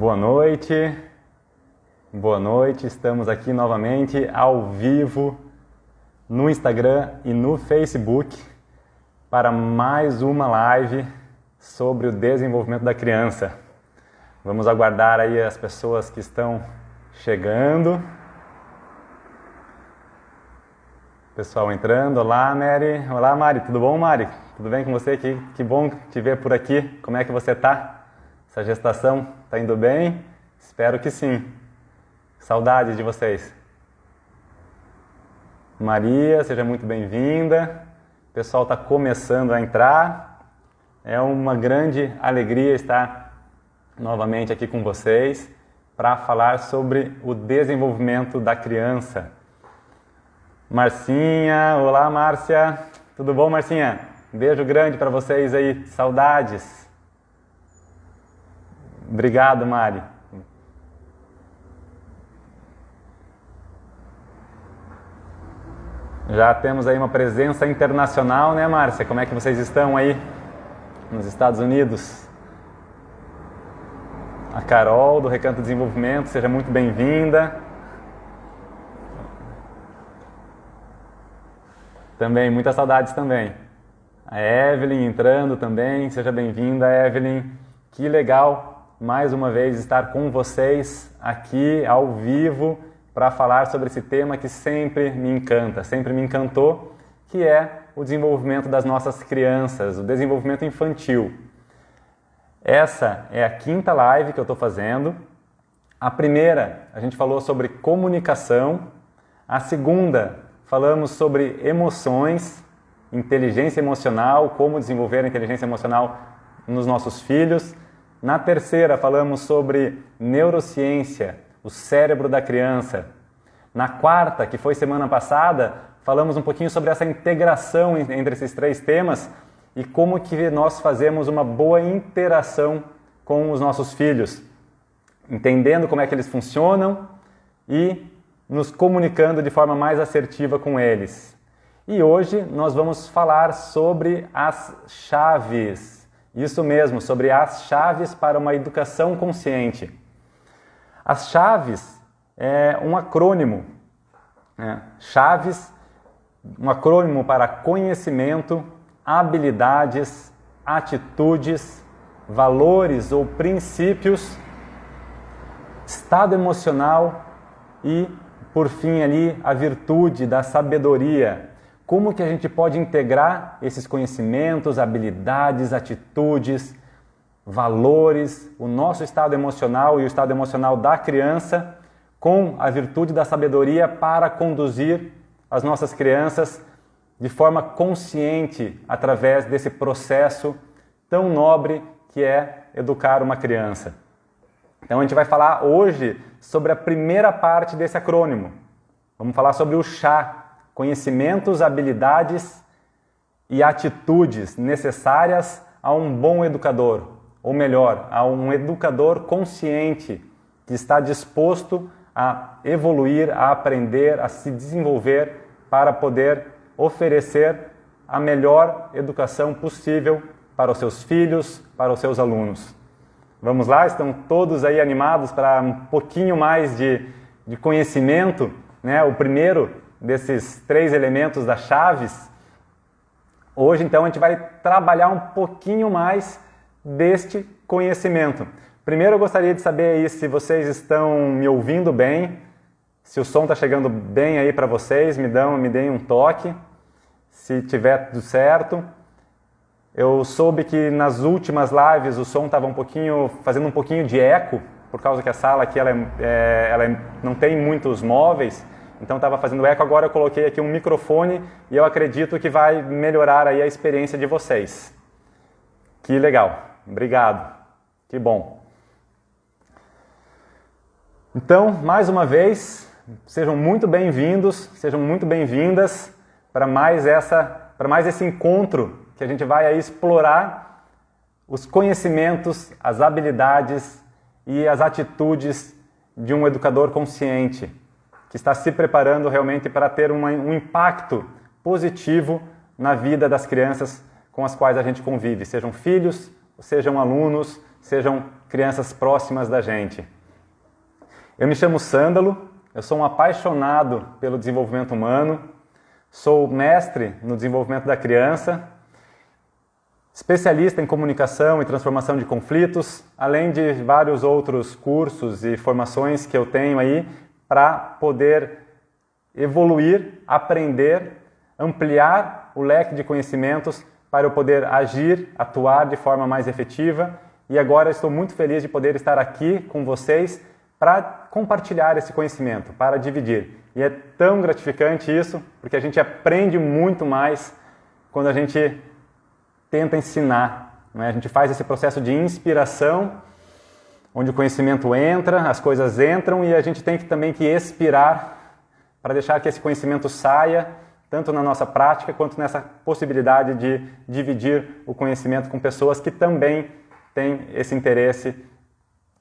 Boa noite, estamos aqui novamente ao vivo no Instagram e no Facebook para mais uma live sobre o desenvolvimento da criança. Vamos aguardar aí as pessoas que estão chegando. Pessoal entrando. Olá, Mary. Olá, Mari. Tudo bom, Mari? Tudo bem com você? Que bom te ver por aqui. Como é que você está? Essa gestação está indo bem? Espero que sim. Saudade de vocês. Maria, seja muito bem-vinda. O pessoal está começando a entrar. É uma grande alegria estar novamente aqui com vocês para falar sobre o desenvolvimento da criança. Marcinha, olá Márcia, tudo bom, Marcinha? Um beijo grande para vocês aí, saudades. Obrigado, Mari. Já temos aí uma presença internacional, né, Márcia? Como é que vocês estão aí nos Estados Unidos? A Carol, do Recanto Desenvolvimento, seja muito bem-vinda. Também, muitas saudades também. A Evelyn entrando também, seja bem-vinda, Evelyn. Que legal, mais uma vez, estar com vocês aqui ao vivo para falar sobre esse tema que sempre me encanta, sempre me encantou, que é o desenvolvimento das nossas crianças, o desenvolvimento infantil. Essa é a quinta live que eu estou fazendo. A primeira, a gente falou sobre comunicação. A segunda, falamos sobre emoções, inteligência emocional, como desenvolver a inteligência emocional nos nossos filhos. Na terceira, falamos sobre neurociência, o cérebro da criança. Na quarta, que foi semana passada, falamos um pouquinho sobre essa integração entre esses três temas e como que nós fazemos uma boa interação com os nossos filhos, entendendo como é que eles funcionam e nos comunicando de forma mais assertiva com eles. E hoje nós vamos falar sobre as chaves. Isso mesmo, sobre as chaves para uma educação consciente. As chaves é um acrônimo. Chaves, um acrônimo para conhecimento, habilidades, atitudes, valores ou princípios, estado emocional e, por fim, ali, a virtude da sabedoria. Como que a gente pode integrar esses conhecimentos, habilidades, atitudes, valores, o nosso estado emocional e o estado emocional da criança com a virtude da sabedoria para conduzir as nossas crianças de forma consciente através desse processo tão nobre que é educar uma criança. Então a gente vai falar hoje sobre a primeira parte desse acrônimo. Vamos falar sobre o CHA, conhecimentos, habilidades e atitudes necessárias a um bom educador, ou melhor, a um educador consciente que está disposto a evoluir, a aprender, a se desenvolver para poder oferecer a melhor educação possível para os seus filhos, para os seus alunos. Vamos lá? Estão todos aí animados para um pouquinho mais de conhecimento, né? O primeiro desses três elementos das chaves. Hoje, então, a gente vai trabalhar um pouquinho mais deste conhecimento. Primeiro, eu gostaria de saber aí se vocês estão me ouvindo bem, se o som está chegando bem aí para vocês, me deem um toque, se tiver tudo certo. Eu soube que nas últimas lives o som estava fazendo um pouquinho de eco, por causa que a sala aqui ela não tem muitos móveis, então estava fazendo eco. Agora eu coloquei aqui um microfone e eu acredito que vai melhorar aí a experiência de vocês. Que legal, obrigado, que bom. Então, mais uma vez, sejam muito bem-vindos, sejam muito bem-vindas para mais esse encontro que a gente vai aí explorar os conhecimentos, as habilidades e as atitudes de um educador consciente, que está se preparando realmente para ter um impacto positivo na vida das crianças com as quais a gente convive, sejam filhos, sejam alunos, sejam crianças próximas da gente. Eu me chamo Sândalo, eu sou um apaixonado pelo desenvolvimento humano, sou mestre no desenvolvimento da criança, especialista em comunicação e transformação de conflitos, além de vários outros cursos e formações que eu tenho aí para poder evoluir, aprender, ampliar o leque de conhecimentos para eu poder agir, atuar de forma mais efetiva. E agora eu estou muito feliz de poder estar aqui com vocês para compartilhar esse conhecimento, para dividir. E é tão gratificante isso, porque a gente aprende muito mais quando a gente tenta ensinar, né? A gente faz esse processo de inspiração, onde o conhecimento entra, as coisas entram e a gente tem também que expirar para deixar que esse conhecimento saia, tanto na nossa prática quanto nessa possibilidade de dividir o conhecimento com pessoas que também têm esse interesse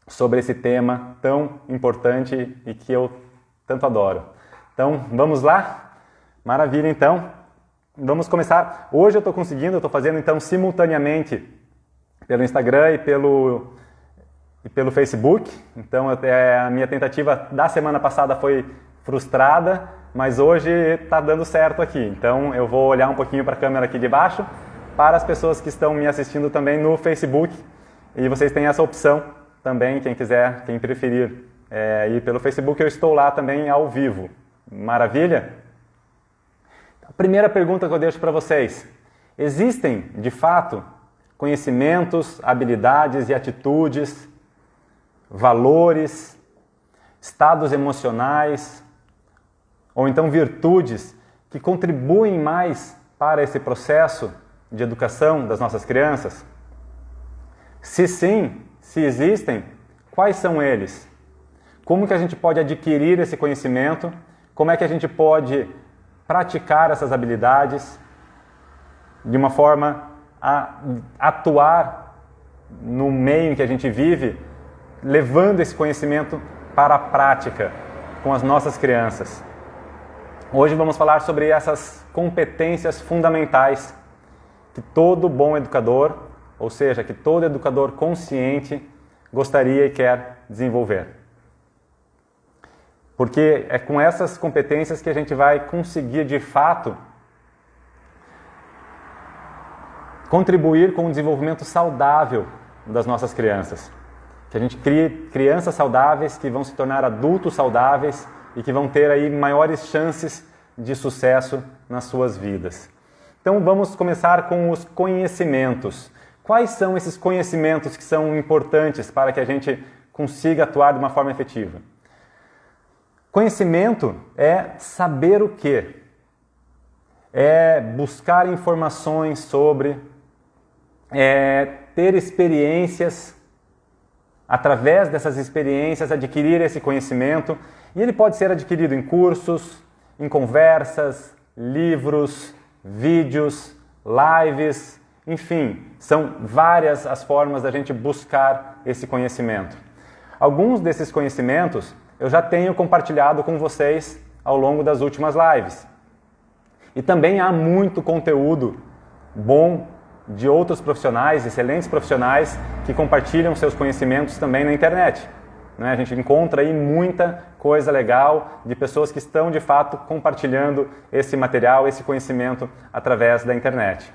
sobre esse tema tão importante e que eu tanto adoro. Então, vamos lá? Maravilha, então. Vamos começar. Hoje eu estou fazendo então simultaneamente pelo Instagram e pelo Facebook. Então a minha tentativa da semana passada foi frustrada, mas hoje está dando certo aqui. Então eu vou olhar um pouquinho para a câmera aqui de baixo para as pessoas que estão me assistindo também no Facebook. E vocês têm essa opção também, quem quiser, quem preferir ir pelo Facebook, eu estou lá também ao vivo. Maravilha? A primeira pergunta que eu deixo para vocês: existem, de fato, conhecimentos, habilidades e atitudes, valores, estados emocionais, ou então virtudes que contribuem mais para esse processo de educação das nossas crianças? Se sim, se existem, quais são eles? Como que a gente pode adquirir esse conhecimento? Como é que a gente pode praticar essas habilidades de uma forma a atuar no meio em que a gente vive, levando esse conhecimento para a prática com as nossas crianças. Hoje vamos falar sobre essas competências fundamentais que todo bom educador, ou seja, que todo educador consciente gostaria e quer desenvolver. Porque é com essas competências que a gente vai conseguir, de fato, contribuir com o desenvolvimento saudável das nossas crianças. Que a gente crie crianças saudáveis que vão se tornar adultos saudáveis e que vão ter aí maiores chances de sucesso nas suas vidas. Então vamos começar com os conhecimentos. Quais são esses conhecimentos que são importantes para que a gente consiga atuar de uma forma efetiva? Conhecimento é saber o quê? É buscar informações sobre, ter experiências, através dessas experiências adquirir esse conhecimento, e ele pode ser adquirido em cursos, em conversas, livros, vídeos, lives, enfim, são várias as formas da gente buscar esse conhecimento. Alguns desses conhecimentos eu já tenho compartilhado com vocês ao longo das últimas lives. E também há muito conteúdo bom de outros profissionais, excelentes profissionais, que compartilham seus conhecimentos também na internet. A gente encontra aí muita coisa legal de pessoas que estão de fato compartilhando esse material, esse conhecimento através da internet.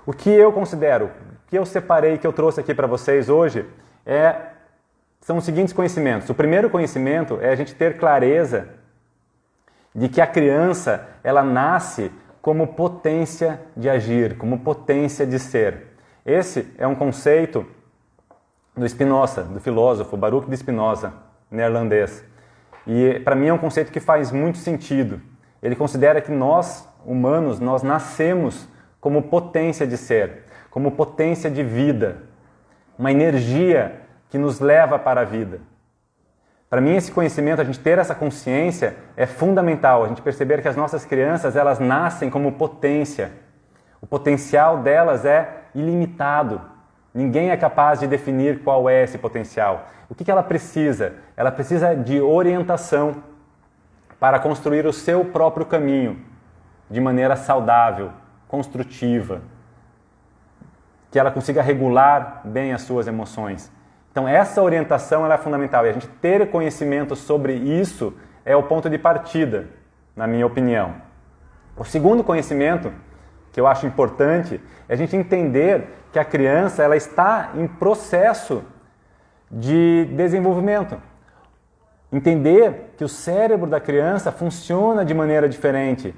O que eu considero, o que eu separei, que eu trouxe aqui para vocês hoje, são os seguintes conhecimentos. O primeiro conhecimento é a gente ter clareza de que a criança, ela nasce como potência de agir, como potência de ser. Esse é um conceito do Spinoza, do filósofo Baruch de Spinoza, neerlandês. E para mim é um conceito que faz muito sentido. Ele considera que nós, humanos, nós nascemos como potência de ser, como potência de vida, uma energia que nos leva para a vida. Para mim, esse conhecimento, a gente ter essa consciência, é fundamental. A gente perceber que as nossas crianças, elas nascem como potência. O potencial delas é ilimitado. Ninguém é capaz de definir qual é esse potencial. O que ela precisa? Ela precisa de orientação para construir o seu próprio caminho de maneira saudável, construtiva. que ela consiga regular bem as suas emoções. Então essa orientação ela é fundamental e a gente ter conhecimento sobre isso é o ponto de partida, na minha opinião. O segundo conhecimento que eu acho importante é a gente entender que a criança ela está em processo de desenvolvimento. Entender que o cérebro da criança funciona de maneira diferente.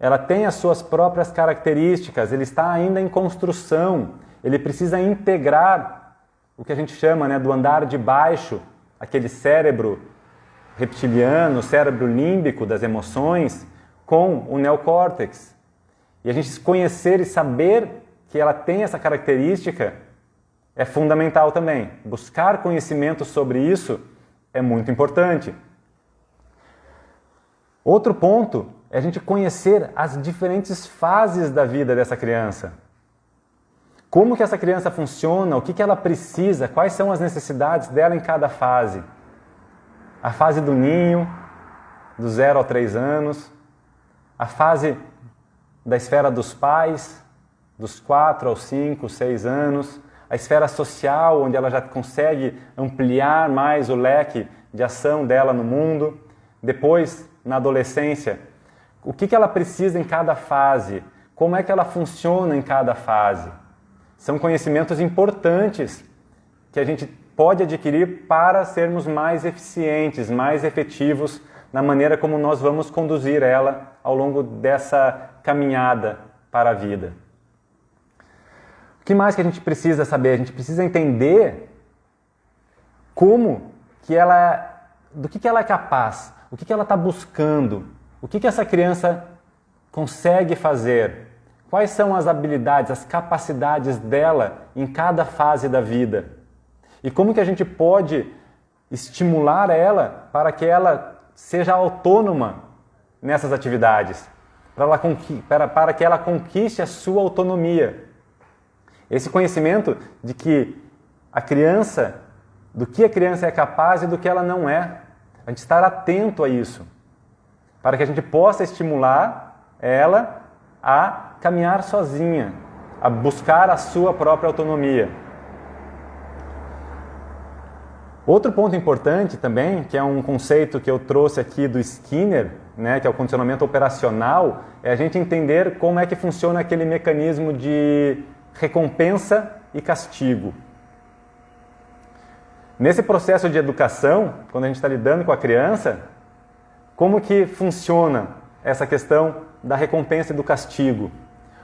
Ela tem as suas próprias características, ele está ainda em construção, ele precisa integrar o que a gente chama, né, do andar de baixo, aquele cérebro reptiliano, o cérebro límbico das emoções, com o neocórtex. E a gente conhecer e saber que ela tem essa característica é fundamental também. Buscar conhecimento sobre isso é muito importante. Outro ponto é a gente conhecer as diferentes fases da vida dessa criança. Como que essa criança funciona, o que ela precisa, quais são as necessidades dela em cada fase. A fase do ninho, do 0 a 3 anos, a fase da esfera dos pais, dos 4 aos 5, 6 anos, a esfera social, onde ela já consegue ampliar mais o leque de ação dela no mundo. Depois, na adolescência, o que ela precisa em cada fase, como é que ela funciona em cada fase. São conhecimentos importantes que a gente pode adquirir para sermos mais eficientes, mais efetivos na maneira como nós vamos conduzir ela ao longo dessa caminhada para a vida. O que mais que a gente precisa saber? A gente precisa entender do que ela é capaz, o que ela está buscando, o que essa criança consegue fazer, quais são as habilidades, as capacidades dela em cada fase da vida e como que a gente pode estimular ela para que ela seja autônoma nessas atividades, para que ela conquiste a sua autonomia. Esse conhecimento de que do que a criança é capaz e do que ela não é. A gente estar atento a isso, para que a gente possa estimular ela a caminhar sozinha, a buscar a sua própria autonomia. Outro ponto importante também, que é um conceito que eu trouxe aqui do Skinner, né, que é o condicionamento operacional, é a gente entender como é que funciona aquele mecanismo de recompensa e castigo. Nesse processo de educação, quando a gente está lidando com a criança, como que funciona essa questão da recompensa e do castigo?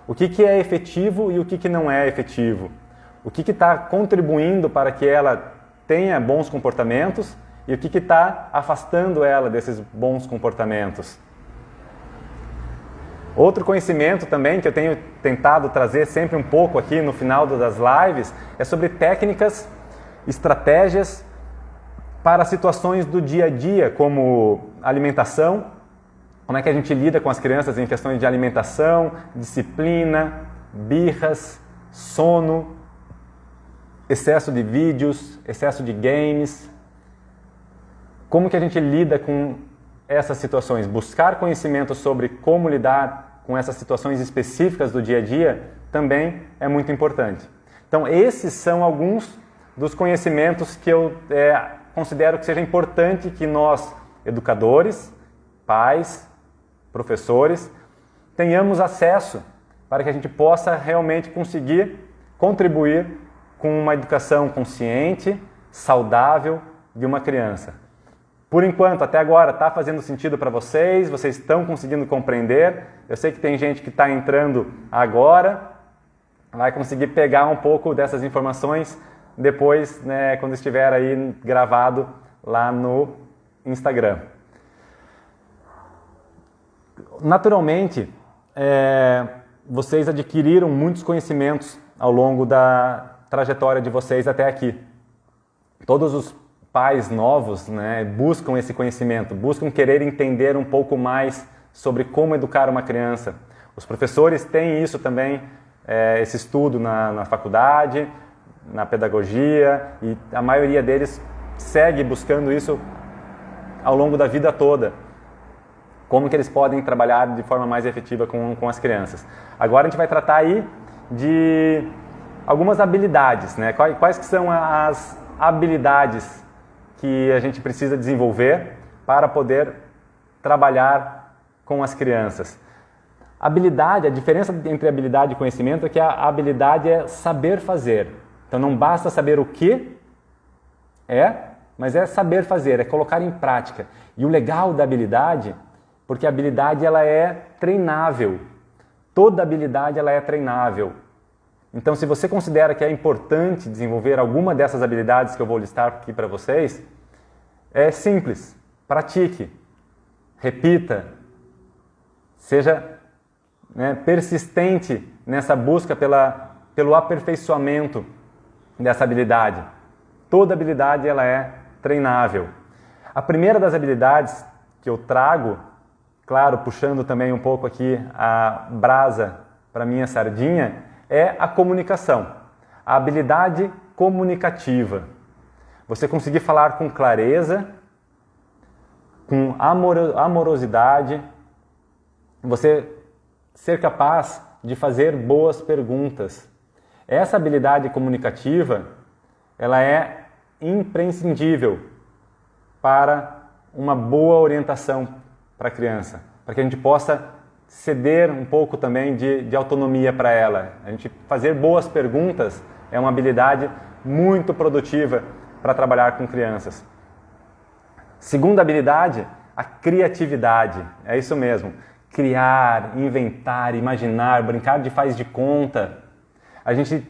O que é efetivo e o que não é efetivo? O que está contribuindo para que ela tenha bons comportamentos e o que está afastando ela desses bons comportamentos? Outro conhecimento também que eu tenho tentado trazer sempre um pouco aqui no final das lives é sobre técnicas, estratégias para situações do dia a dia, como alimentação, como é que a gente lida com as crianças em questões de alimentação, disciplina, birras, sono, excesso de vídeos, excesso de games. Como que a gente lida com essas situações? Buscar conhecimento sobre como lidar com essas situações específicas do dia a dia também é muito importante. Então, esses são alguns dos conhecimentos que eu considero que seja importante que nós, educadores, pais, professores, tenhamos acesso para que a gente possa realmente conseguir contribuir com uma educação consciente, saudável de uma criança. Por enquanto, até agora, está fazendo sentido para vocês? Vocês estão conseguindo compreender? Eu sei que tem gente que está entrando agora, vai conseguir pegar um pouco dessas informações depois, né, quando estiver aí gravado lá no Instagram. Naturalmente, vocês adquiriram muitos conhecimentos ao longo da trajetória de vocês até aqui. Todos os pais novos, né, buscam esse conhecimento, buscam querer entender um pouco mais sobre como educar uma criança. Os professores têm isso também, esse estudo na faculdade, na pedagogia, e a maioria deles segue buscando isso ao longo da vida toda. Como que eles podem trabalhar de forma mais efetiva com as crianças. Agora a gente vai tratar aí de algumas habilidades, né? Quais que são as habilidades que a gente precisa desenvolver para poder trabalhar com as crianças? Habilidade, a diferença entre habilidade e conhecimento é que a habilidade é saber fazer. Então não basta saber o que mas é saber fazer, é colocar em prática. E o legal da habilidade, porque a habilidade ela é treinável. Toda habilidade ela é treinável. Então se você considera que é importante desenvolver alguma dessas habilidades que eu vou listar aqui para vocês, é simples, pratique, repita, seja persistente nessa busca pelo aperfeiçoamento dessa habilidade. Toda habilidade ela é treinável. A primeira das habilidades que eu trago, claro, puxando também um pouco aqui a brasa para minha sardinha, é a comunicação. A habilidade comunicativa. Você conseguir falar com clareza, com amorosidade, você ser capaz de fazer boas perguntas. Essa habilidade comunicativa, ela é imprescindível para uma boa orientação para a criança, para que a gente possa ceder um pouco também de autonomia para ela. A gente fazer boas perguntas é uma habilidade muito produtiva para trabalhar com crianças. Segunda habilidade, a criatividade. É isso mesmo. Criar, inventar, imaginar, brincar de faz de conta. A gente,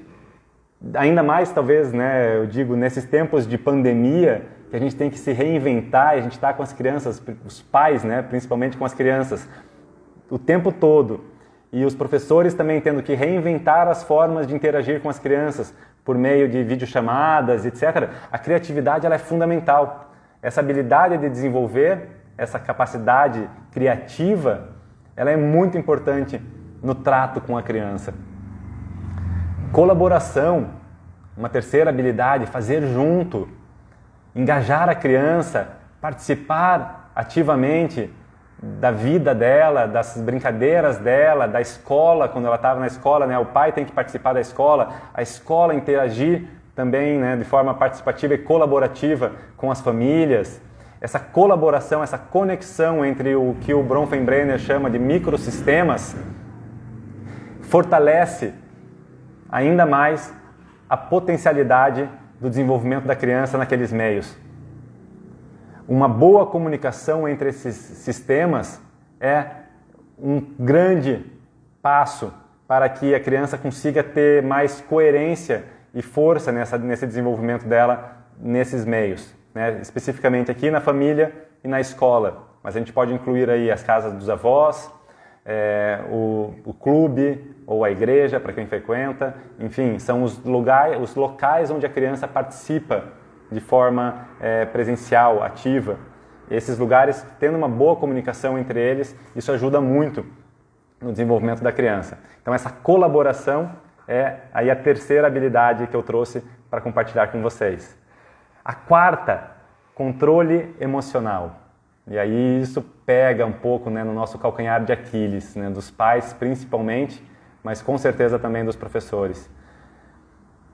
ainda mais talvez, eu digo, nesses tempos de pandemia, que a gente tem que se reinventar, e a gente está com as crianças, os pais, principalmente com as crianças, o tempo todo. E os professores também tendo que reinventar as formas de interagir com as crianças por meio de videochamadas, etc. A criatividade ela é fundamental. Essa habilidade de desenvolver, essa capacidade criativa, ela é muito importante no trato com a criança. Colaboração, uma terceira habilidade, fazer junto, engajar a criança, participar ativamente da vida dela, das brincadeiras dela, da escola, quando ela estava na escola, o pai tem que participar da escola, a escola interagir também de forma participativa e colaborativa com as famílias. Essa colaboração, essa conexão entre o que o Bronfenbrenner chama de microsistemas fortalece ainda mais a potencialidade do desenvolvimento da criança naqueles meios. Uma boa comunicação entre esses sistemas é um grande passo para que a criança consiga ter mais coerência e força nesse desenvolvimento dela nesses meios. Especificamente aqui na família e na escola, mas a gente pode incluir aí as casas dos avós, o clube ou a igreja para quem frequenta, enfim, são os locais onde a criança participa de forma presencial, ativa. Esses lugares, tendo uma boa comunicação entre eles, isso ajuda muito no desenvolvimento da criança. Então essa colaboração é aí a terceira habilidade que eu trouxe para compartilhar com vocês. A quarta, controle emocional. E aí isso pega um pouco no nosso calcanhar de Aquiles, dos pais principalmente, mas com certeza também dos professores.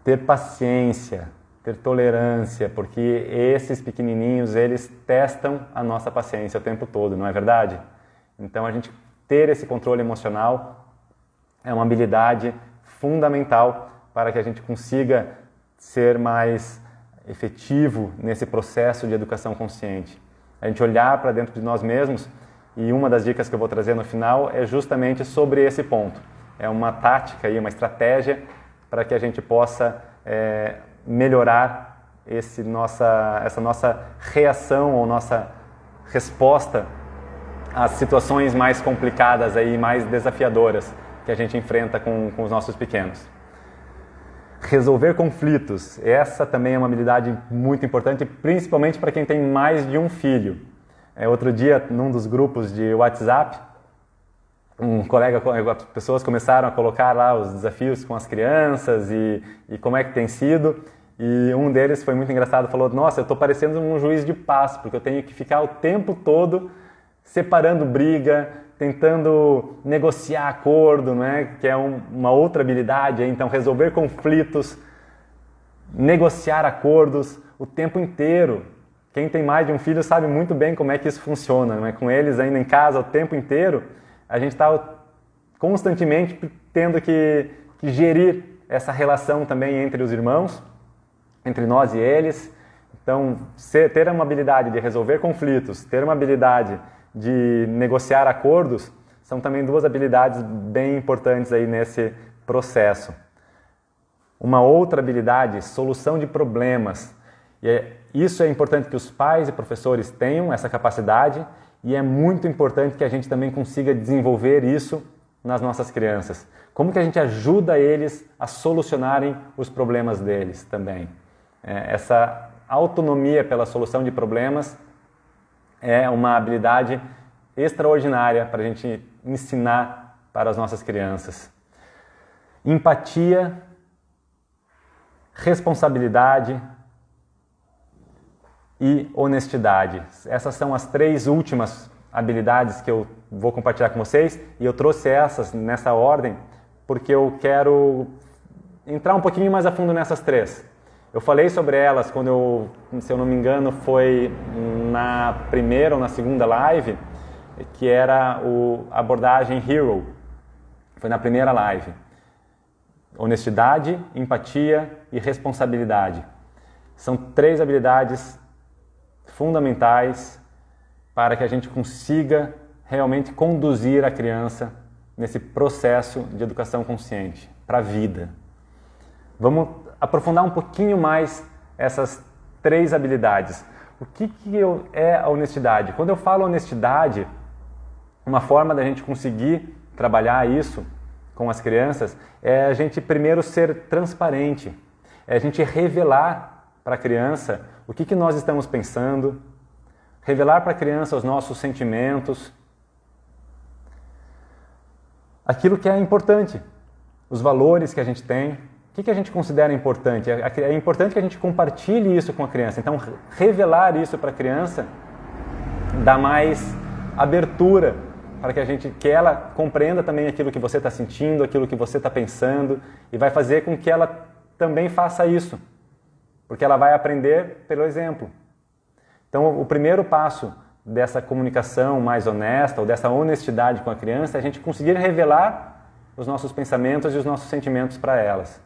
Ter paciência, ter tolerância, porque esses pequenininhos, eles testam a nossa paciência o tempo todo, não é verdade? Então a gente ter esse controle emocional é uma habilidade fundamental para que a gente consiga ser mais efetivo nesse processo de educação consciente. A gente olhar para dentro de nós mesmos, e uma das dicas que eu vou trazer no final é justamente sobre esse ponto. É uma tática, uma estratégia para que a gente possa melhorar essa nossa reação ou nossa resposta às situações mais complicadas, mais desafiadoras que a gente enfrenta com os nossos pequenos. Resolver conflitos, essa também é uma habilidade muito importante, principalmente para quem tem mais de um filho. Outro dia, num dos grupos de WhatsApp, as pessoas começaram a colocar lá os desafios com as crianças e como é que tem sido. E um deles foi muito engraçado, falou: nossa, eu estou parecendo um juiz de paz, porque eu tenho que ficar o tempo todo separando briga, tentando negociar acordo, né? Que é uma outra habilidade, então resolver conflitos, negociar acordos o tempo inteiro. Quem tem mais de um filho sabe muito bem como é que isso funciona, né? Com eles ainda em casa o tempo inteiro, a gente está constantemente tendo que gerir essa relação também entre os irmãos, entre nós e eles. Então, ter uma habilidade de resolver conflitos, ter uma habilidade de negociar acordos, são também duas habilidades bem importantes aí nesse processo. Uma outra habilidade, solução de problemas. Isso é importante que os pais e professores tenham essa capacidade e é muito importante que a gente também consiga desenvolver isso nas nossas crianças. Como que a gente ajuda eles a solucionarem os problemas deles também. Essa autonomia pela solução de problemas é uma habilidade extraordinária para a gente ensinar para as nossas crianças. Empatia, responsabilidade e honestidade. Essas são as três últimas habilidades que eu vou compartilhar com vocês e eu trouxe essas nessa ordem porque eu quero entrar um pouquinho mais a fundo nessas três. Eu falei sobre elas quando se eu não me engano, foi na primeira ou na segunda live, que era a abordagem Hero. Foi na primeira live. Honestidade, empatia e responsabilidade. São três habilidades fundamentais para que a gente consiga realmente conduzir a criança nesse processo de educação consciente para a vida. Vamos aprofundar um pouquinho mais essas três habilidades. O que é a honestidade? Quando eu falo honestidade, uma forma da gente conseguir trabalhar isso com as crianças é a gente primeiro ser transparente, é a gente revelar para a criança o que nós estamos pensando, revelar para a criança os nossos sentimentos, aquilo que é importante, os valores que a gente tem. O que a gente considera importante? É importante que a gente compartilhe isso com a criança. Então, revelar isso para a criança dá mais abertura para que ela compreenda também aquilo que você está sentindo, aquilo que você está pensando e vai fazer com que ela também faça isso, porque ela vai aprender pelo exemplo. Então, o primeiro passo dessa comunicação mais honesta ou dessa honestidade com a criança é a gente conseguir revelar os nossos pensamentos e os nossos sentimentos para elas.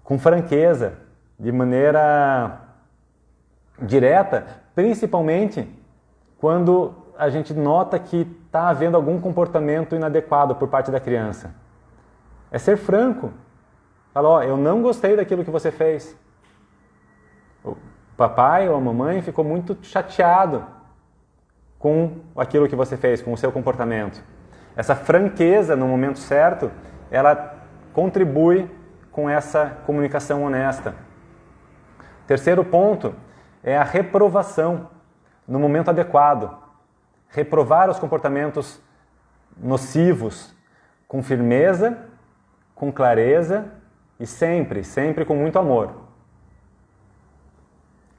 Com franqueza, de maneira direta, principalmente quando a gente nota que está havendo algum comportamento inadequado por parte da criança. É ser franco. Fala, eu não gostei daquilo que você fez. O papai ou a mamãe ficou muito chateado com aquilo que você fez, com o seu comportamento. Essa franqueza no momento certo, ela contribui com essa comunicação honesta. Terceiro ponto é a reprovação no momento adequado. Reprovar os comportamentos nocivos com firmeza, com clareza e sempre com muito amor.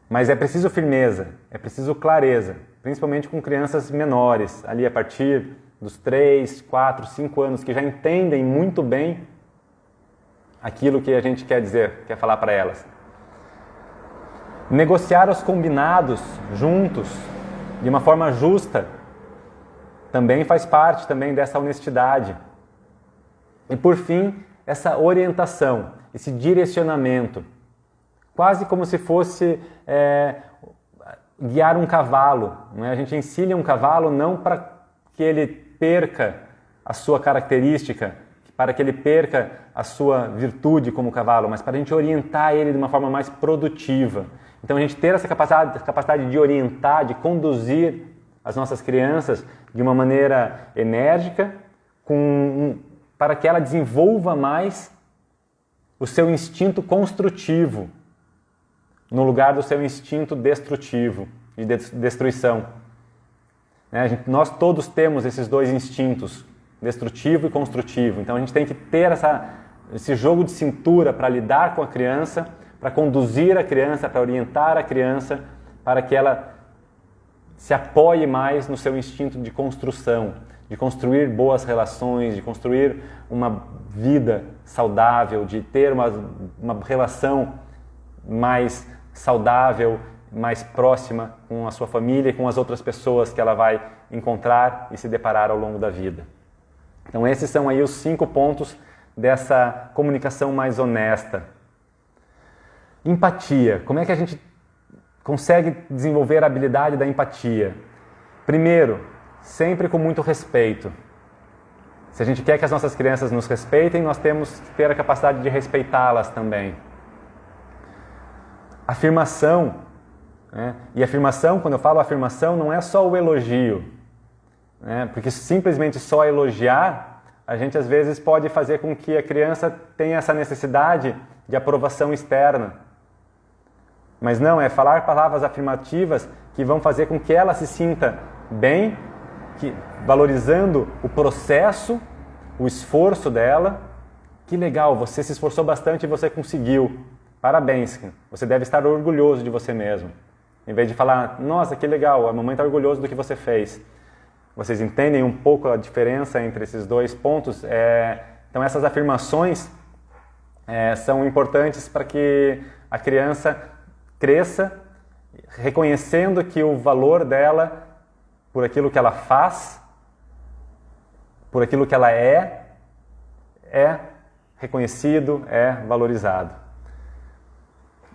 Mas é preciso firmeza, é preciso clareza, principalmente com crianças menores, ali a partir dos 3, 4, 5 anos, que já entendem muito bem aquilo que a gente quer dizer, quer falar para elas. Negociar os combinados juntos, de uma forma justa, também faz parte também dessa honestidade. E por fim, essa orientação, esse direcionamento, quase como se fosse guiar um cavalo. Não é? A gente ensina um cavalo não para que ele perca a sua característica, para que ele perca a sua virtude como cavalo, mas para a gente orientar ele de uma forma mais produtiva. Então a gente ter essa capacidade de orientar, de conduzir as nossas crianças de uma maneira enérgica, para que ela desenvolva mais o seu instinto construtivo, no lugar do seu instinto destrutivo, de destruição. Nós todos temos esses dois instintos, destrutivo e construtivo. Então a gente tem que ter esse jogo de cintura para lidar com a criança, para conduzir a criança, para orientar a criança, para que ela se apoie mais no seu instinto de construção, de construir boas relações, de construir uma vida saudável, de ter uma relação mais saudável, mais próxima com a sua família e com as outras pessoas que ela vai encontrar e se deparar ao longo da vida. Então esses são aí os 5 pontos dessa comunicação mais honesta. Empatia. Como é que a gente consegue desenvolver a habilidade da empatia? Primeiro, sempre com muito respeito. Se a gente quer que as nossas crianças nos respeitem, nós temos que ter a capacidade de respeitá-las também. Afirmação. Né? E afirmação, quando eu falo afirmação, não é só o elogio. Né? Porque simplesmente só elogiar, a gente às vezes pode fazer com que a criança tenha essa necessidade de aprovação externa. Mas não, é falar palavras afirmativas que vão fazer com que ela se sinta bem, valorizando o processo, o esforço dela. Que legal, você se esforçou bastante e você conseguiu. Parabéns, você deve estar orgulhoso de você mesmo. Em vez de falar, nossa, que legal, a mamãe está orgulhosa do que você fez. Vocês entendem um pouco a diferença entre esses 2 pontos? Então essas afirmações são importantes para que a criança cresça reconhecendo que o valor dela, por aquilo que ela faz, por aquilo que ela é reconhecido, é valorizado.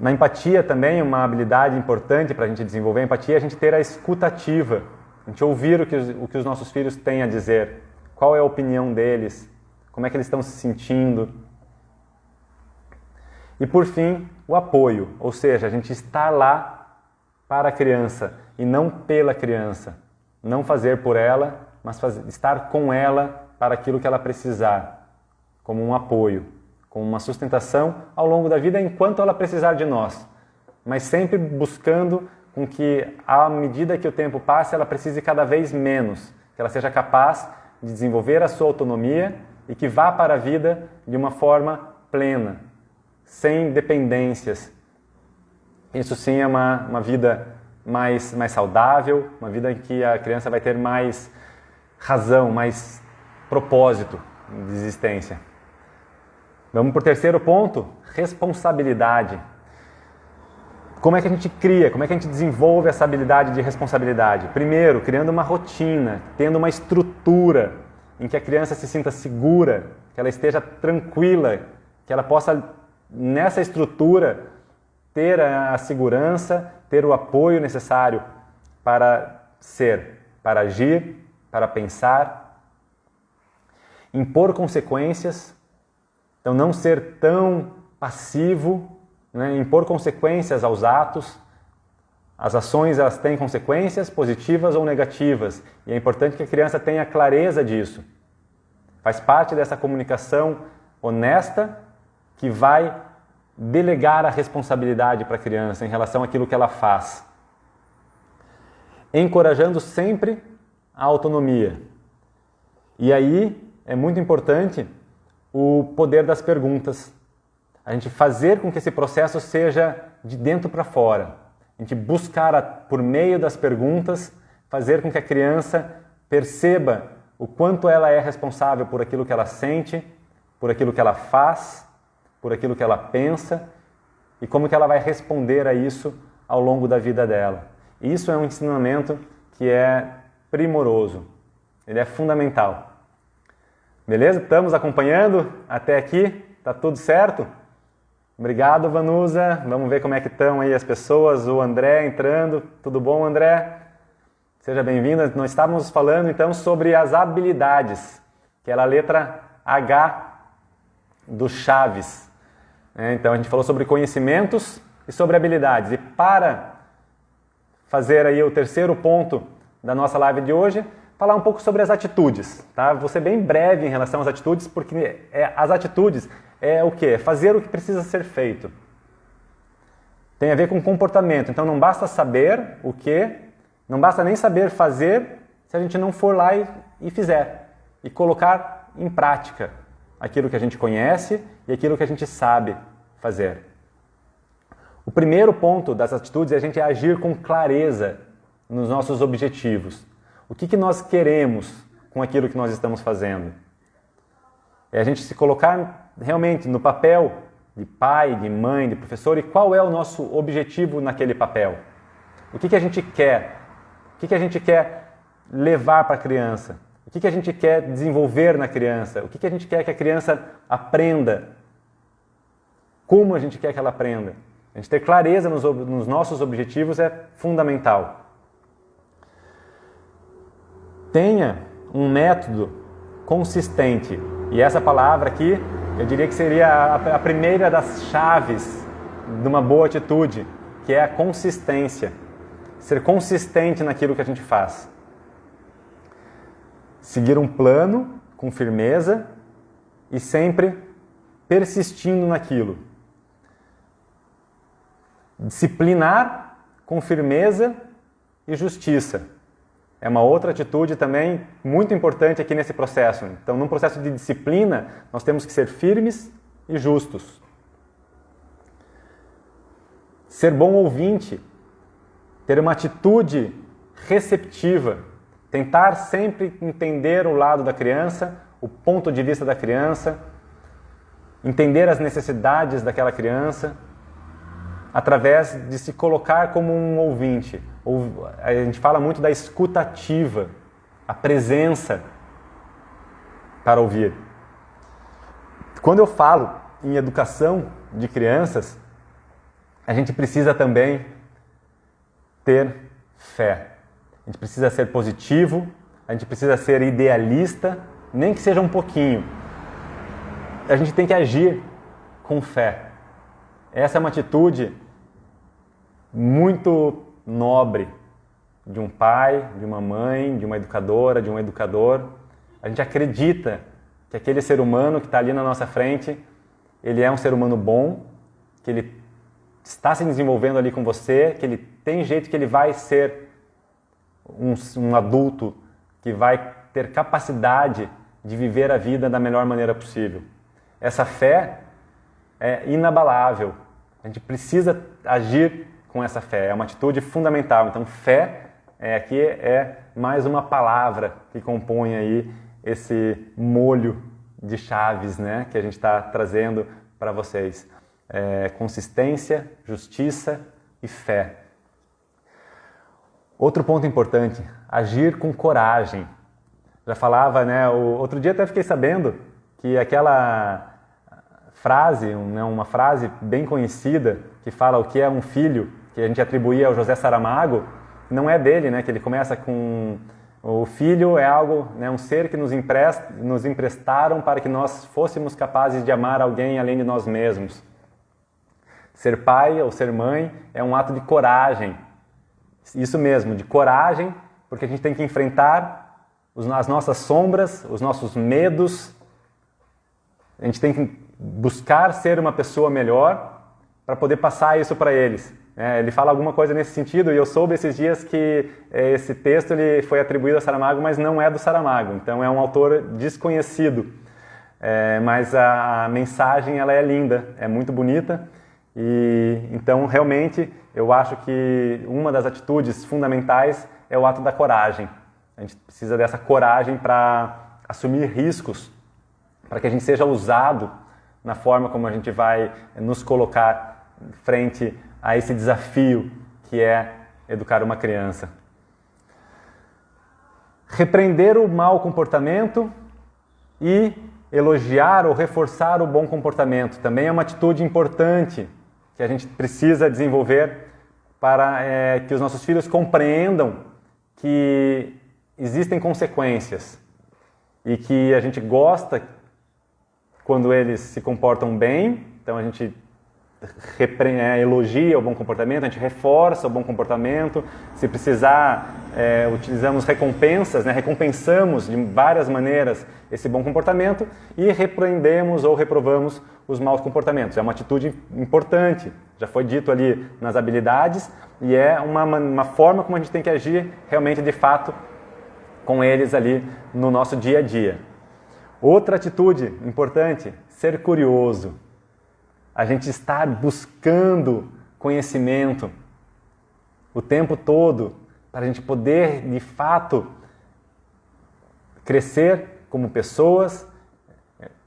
Na empatia também, uma habilidade importante para a gente desenvolver a empatia é a gente ter a escuta ativa, a gente ouvir o que os nossos filhos têm a dizer, qual é a opinião deles, como é que eles estão se sentindo. E por fim, o apoio, ou seja, a gente estar lá para a criança e não pela criança. Não fazer por ela, mas estar com ela para aquilo que ela precisar, como um apoio, como uma sustentação ao longo da vida enquanto ela precisar de nós. Mas sempre buscando com que, à medida que o tempo passe, ela precise cada vez menos, que ela seja capaz de desenvolver a sua autonomia e que vá para a vida de uma forma plena, sem dependências. Isso sim é uma vida mais saudável, uma vida em que a criança vai ter mais razão, mais propósito de existência. Vamos para o terceiro ponto, responsabilidade. Como é que a gente cria, como é que a gente desenvolve essa habilidade de responsabilidade? Primeiro, criando uma rotina, tendo uma estrutura em que a criança se sinta segura, que ela esteja tranquila, que ela possa, nessa estrutura, ter a segurança, ter o apoio necessário para ser, para agir, para pensar, impor consequências. Então, não ser tão passivo, né? Impor consequências aos atos. As ações elas têm consequências positivas ou negativas. E é importante que a criança tenha clareza disso. Faz parte dessa comunicação honesta que vai delegar a responsabilidade para a criança em relação àquilo que ela faz. Encorajando sempre a autonomia. E aí é muito importante o poder das perguntas. A gente fazer com que esse processo seja de dentro para fora. A gente buscar, por meio das perguntas, fazer com que a criança perceba o quanto ela é responsável por aquilo que ela sente, por aquilo que ela faz, por aquilo que ela pensa e como que ela vai responder a isso ao longo da vida dela. E isso é um ensinamento que é primoroso, ele é fundamental. Beleza? Estamos acompanhando até aqui? Tá tudo certo? Obrigado, Vanusa. Vamos ver como é que estão aí as pessoas. O André entrando. Tudo bom, André? Seja bem-vindo. Nós estávamos falando então sobre as habilidades, que era a letra H do Chaves. Então a gente falou sobre conhecimentos e sobre habilidades. E para fazer aí o terceiro ponto da nossa live de hoje, falar um pouco sobre as atitudes, tá? Vou ser bem breve em relação às atitudes, porque as atitudes é o quê? É fazer o que precisa ser feito. Tem a ver com comportamento, então não basta saber o que, não basta nem saber fazer se a gente não for lá e fizer, e colocar em prática aquilo que a gente conhece e aquilo que a gente sabe fazer. O primeiro ponto das atitudes é a gente agir com clareza nos nossos objetivos. O que nós queremos com aquilo que nós estamos fazendo? É a gente se colocar realmente no papel de pai, de mãe, de professor, e qual é o nosso objetivo naquele papel? O que a gente quer? O que a gente quer levar para a criança? O que a gente quer desenvolver na criança? O que a gente quer que a criança aprenda? Como a gente quer que ela aprenda? A gente ter clareza nos nossos objetivos é fundamental. Tenha um método consistente. E essa palavra aqui, eu diria que seria a primeira das chaves de uma boa atitude, que é a consistência. Ser consistente naquilo que a gente faz. Seguir um plano com firmeza e sempre persistindo naquilo. Disciplinar com firmeza e justiça. É uma outra atitude também muito importante aqui nesse processo. Então, num processo de disciplina, nós temos que ser firmes e justos. Ser bom ouvinte, ter uma atitude receptiva, tentar sempre entender o lado da criança, o ponto de vista da criança, entender as necessidades daquela criança, através de se colocar como um ouvinte. A gente fala muito da escuta ativa, a presença para ouvir. Quando eu falo em educação de crianças, a gente precisa também ter fé. A gente precisa ser positivo, a gente precisa ser idealista, nem que seja um pouquinho. A gente tem que agir com fé. Essa é uma atitude muito nobre de um pai, de uma mãe, de uma educadora, de um educador. A gente acredita que aquele ser humano que está ali na nossa frente, ele é um ser humano bom, que ele está se desenvolvendo ali com você, que ele tem jeito que ele vai ser um adulto que vai ter capacidade de viver a vida da melhor maneira possível. Essa fé é inabalável. A gente precisa agir com essa fé. É uma atitude fundamental. Então, fé aqui é mais uma palavra que compõe aí esse molho de chaves, né, que a gente está trazendo para vocês. Consistência, justiça e fé. Outro ponto importante, agir com coragem. Já falava, né, outro dia até fiquei sabendo que aquela frase, uma frase bem conhecida, que fala o que é um filho, que a gente atribuía ao José Saramago, não é dele, né, que ele começa com o filho é algo, né, um ser que nos emprestaram para que nós fôssemos capazes de amar alguém além de nós mesmos. Ser pai ou ser mãe é um ato de coragem. Isso mesmo, de coragem, porque a gente tem que enfrentar as nossas sombras, os nossos medos. A gente tem que buscar ser uma pessoa melhor para poder passar isso para eles. Ele fala alguma coisa nesse sentido, e eu soube esses dias que esse texto ele foi atribuído a Saramago, mas não é do Saramago, então é um autor desconhecido. Mas a mensagem ela é linda, é muito bonita, e então realmente eu acho que uma das atitudes fundamentais é o ato da coragem. A gente precisa dessa coragem para assumir riscos, para que a gente seja usado na forma como a gente vai nos colocar frente a esse desafio que é educar uma criança. Repreender o mau comportamento e elogiar ou reforçar o bom comportamento também é uma atitude importante que a gente precisa desenvolver para que os nossos filhos compreendam que existem consequências e que a gente gosta quando eles se comportam bem, então a gente elogia o bom comportamento, a gente reforça o bom comportamento. Se precisar, utilizamos recompensas, né? Recompensamos de várias maneiras esse bom comportamento e repreendemos ou reprovamos os maus comportamentos. É uma atitude importante, já foi dito ali nas habilidades, e é uma forma como a gente tem que agir realmente de fato com eles ali no nosso dia a dia. Outra atitude importante, ser curioso. A gente estar buscando conhecimento o tempo todo, para a gente poder, de fato, crescer como pessoas.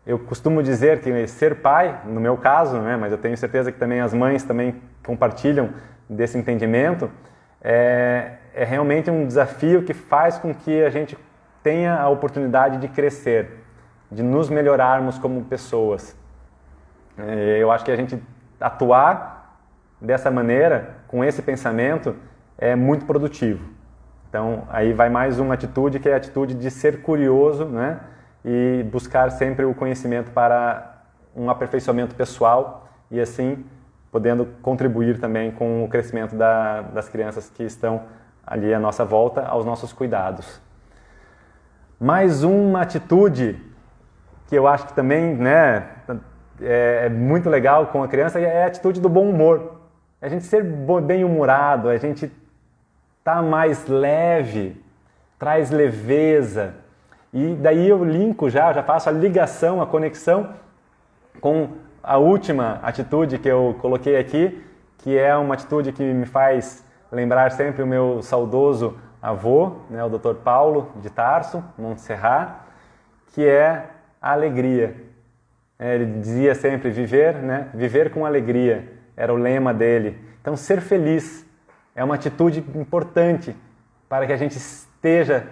Eu costumo dizer que ser pai, no meu caso, né, mas eu tenho certeza que também as mães também compartilham desse entendimento, é realmente um desafio que faz com que a gente tenha a oportunidade de crescer, de nos melhorarmos como pessoas. Eu acho que a gente atuar dessa maneira, com esse pensamento, é muito produtivo. Então, aí vai mais uma atitude, que é a atitude de ser curioso, né? E buscar sempre o conhecimento para um aperfeiçoamento pessoal e assim podendo contribuir também com o crescimento das crianças que estão ali à nossa volta, aos nossos cuidados. Mais uma atitude que eu acho que também, né, é muito legal com a criança é a atitude do bom humor. A gente ser bem-humorado, a gente tá mais leve, traz leveza. E daí eu linko já faço a ligação, a conexão com a última atitude que eu coloquei aqui, que é uma atitude que me faz lembrar sempre o meu saudoso avô, né, o Dr. Paulo de Tarso, Montserrat, que é a alegria. Ele dizia sempre viver com alegria, era o lema dele. Então, ser feliz é uma atitude importante para que a gente esteja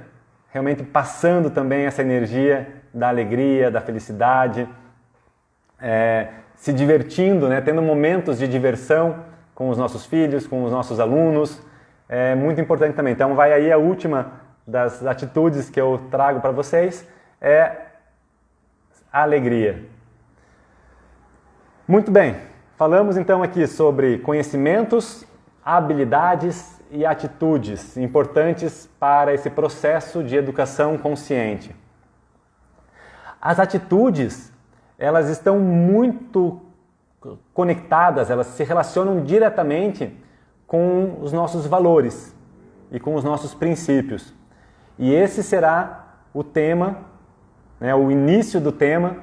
realmente passando também essa energia da alegria, da felicidade, se divertindo, né, tendo momentos de diversão com os nossos filhos, com os nossos alunos. É muito importante também. Então, vai aí a última das atitudes que eu trago para vocês, é a alegria. Muito bem, falamos então aqui sobre conhecimentos, habilidades e atitudes importantes para esse processo de educação consciente. As atitudes, elas estão muito conectadas, elas se relacionam diretamente com os nossos valores e com os nossos princípios. E esse será o tema, né, o início do tema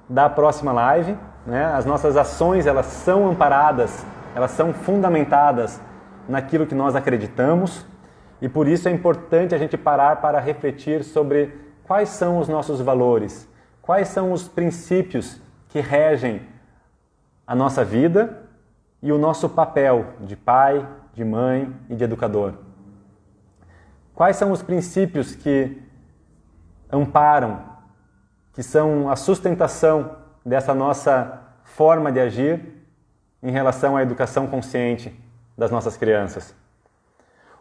da próxima live. Né? As nossas ações, elas são amparadas, elas são fundamentadas naquilo que nós acreditamos, e por isso é importante a gente parar para refletir sobre quais são os nossos valores, quais são os princípios que regem a nossa vida e o nosso papel de pai, de mãe e de educador. Quais são os princípios que amparam, que são a sustentação dessa nossa forma de agir em relação à educação consciente das nossas crianças?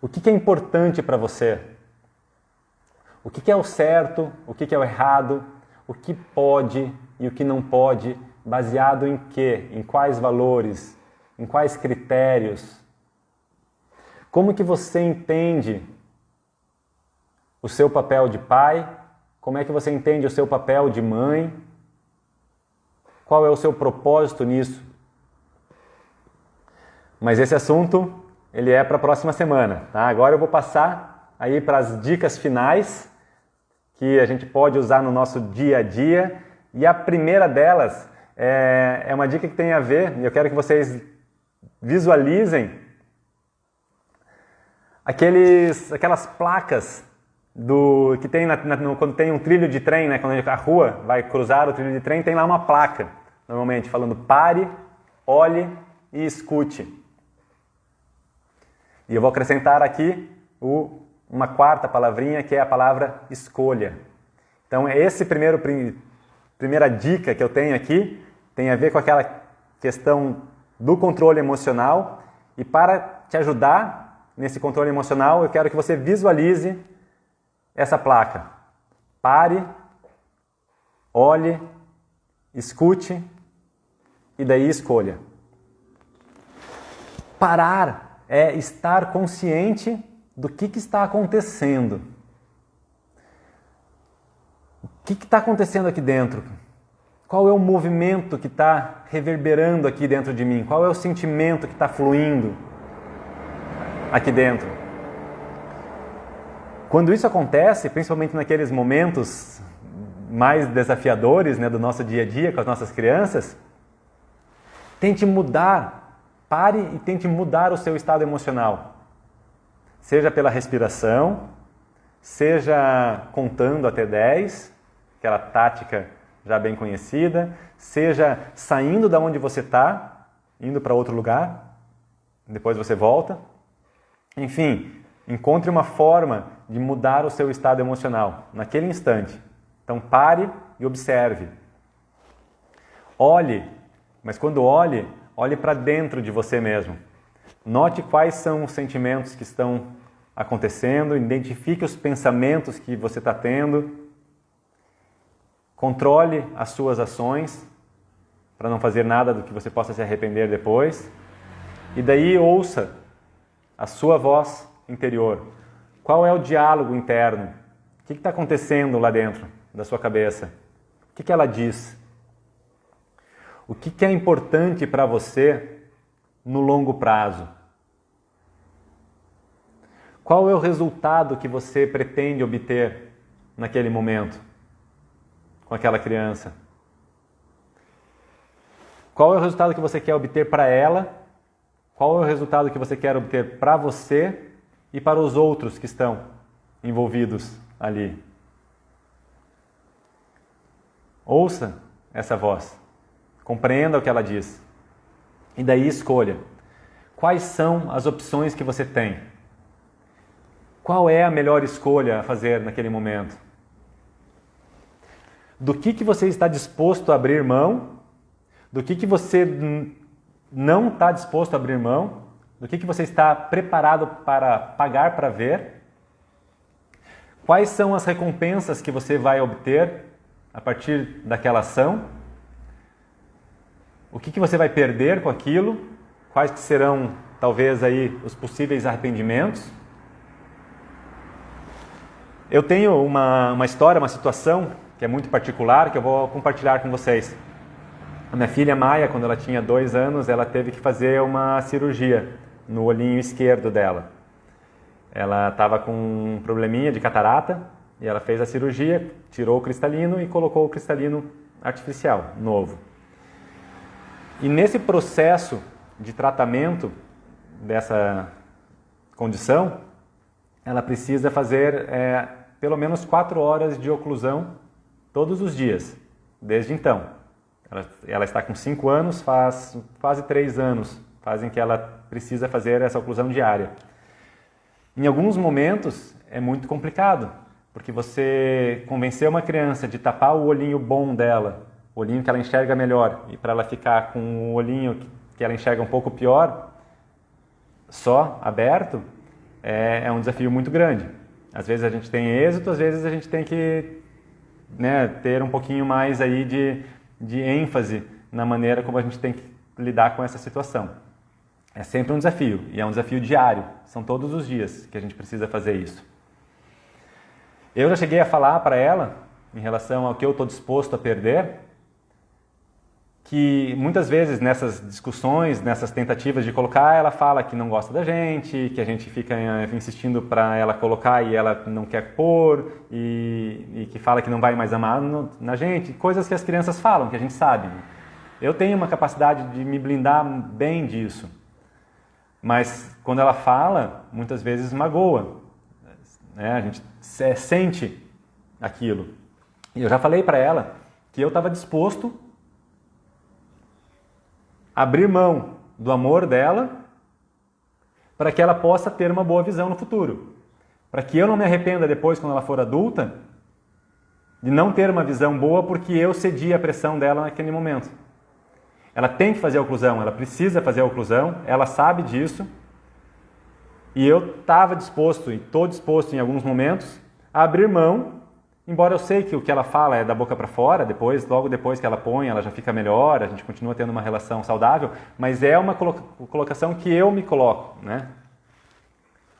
O que é importante para você? O que é o certo, o que é o errado, o que pode e o que não pode, baseado em quê? Em quais valores? Em quais critérios? Como que você entende o seu papel de pai? Como é que você entende o seu papel de mãe? Qual é o seu propósito nisso? Mas esse assunto, ele é para a próxima semana, tá? Agora eu vou passar aí para as dicas finais que a gente pode usar no nosso dia a dia. E a primeira delas é uma dica que tem a ver, e eu quero que vocês visualizem aquelas placas que tem quando tem um trilho de trem, né? Quando a rua vai cruzar o trilho de trem, tem lá uma placa, normalmente falando pare, olhe e escute. E eu vou acrescentar aqui uma quarta palavrinha, que é a palavra escolha. Então, primeira dica que eu tenho aqui tem a ver com aquela questão do controle emocional. E para te ajudar nesse controle emocional, eu quero que você visualize essa placa. Pare, olhe, escute e daí escolha. Parar é estar consciente do que está acontecendo. O que está acontecendo aqui dentro? Qual é o movimento que está reverberando aqui dentro de mim? Qual é o sentimento que está fluindo aqui dentro? Quando isso acontece, principalmente naqueles momentos mais desafiadores, né, do nosso dia a dia com as nossas crianças, tente mudar. Pare e tente mudar o seu estado emocional. Seja pela respiração, seja contando até 10, aquela tática já bem conhecida, seja saindo da onde você está, indo para outro lugar, depois você volta. Enfim, encontre uma forma de mudar o seu estado emocional naquele instante. Então pare e observe. Olhe, mas quando olhe para dentro de você mesmo. Note quais são os sentimentos que estão acontecendo, identifique os pensamentos que você está tendo, controle as suas ações para não fazer nada do que você possa se arrepender depois, e daí ouça a sua voz interior. Qual é o diálogo interno? O que está acontecendo lá dentro da sua cabeça? O que ela diz? O que é importante para você no longo prazo? Qual é o resultado que você pretende obter naquele momento com aquela criança? Qual é o resultado que você quer obter para ela? Qual é o resultado que você quer obter para você e para os outros que estão envolvidos ali? Ouça essa voz. Compreenda o que ela diz. E daí escolha. Quais são as opções que você tem? Qual é a melhor escolha a fazer naquele momento? Do que você está disposto a abrir mão? Do que você não está disposto a abrir mão? Do que você está preparado para pagar para ver? Quais são as recompensas que você vai obter a partir daquela ação? O que você vai perder com aquilo? Quais que serão, talvez, aí os possíveis arrependimentos? Eu tenho uma história, uma situação que é muito particular, que eu vou compartilhar com vocês. A minha filha Maia, quando ela tinha 2 anos, ela teve que fazer uma cirurgia no olhinho esquerdo dela. Ela estava com um probleminha de catarata e ela fez a cirurgia, tirou o cristalino e colocou o cristalino artificial, novo. E nesse processo de tratamento dessa condição, ela precisa fazer pelo menos 4 horas de oclusão todos os dias, desde então. Ela está com 5 anos, faz quase 3 anos, fazem que ela precisa fazer essa oclusão diária. Em alguns momentos é muito complicado, porque você convencer uma criança de tapar o olhinho bom dela, o olhinho que ela enxerga melhor, e para ela ficar com o olhinho que ela enxerga um pouco pior, só aberto, é um desafio muito grande. Às vezes a gente tem êxito, às vezes a gente tem que ter um pouquinho mais aí de ênfase na maneira como a gente tem que lidar com essa situação. É sempre um desafio, e é um desafio diário. São todos os dias que a gente precisa fazer isso. Eu já cheguei a falar para ela, em relação ao que eu estou disposto a perder, que muitas vezes nessas discussões, nessas tentativas de colocar, ela fala que não gosta da gente, que a gente fica insistindo para ela colocar e ela não quer pôr, e que fala que não vai mais amar na gente, coisas que as crianças falam, que a gente sabe. Eu tenho uma capacidade de me blindar bem disso, mas quando ela fala, muitas vezes magoa, né? A gente sente aquilo. E eu já falei para ela que eu estava disposto abrir mão do amor dela para que ela possa ter uma boa visão no futuro. Para que eu não me arrependa depois, quando ela for adulta, de não ter uma visão boa porque eu cedi à pressão dela naquele momento. Ela tem que fazer a oclusão, ela precisa fazer a oclusão, ela sabe disso. E eu estava disposto, e estou disposto em alguns momentos, a abrir mão. Embora eu sei que o que ela fala é da boca para fora, logo depois que ela põe, ela já fica melhor, a gente continua tendo uma relação saudável, mas é uma colocação que eu me coloco, né?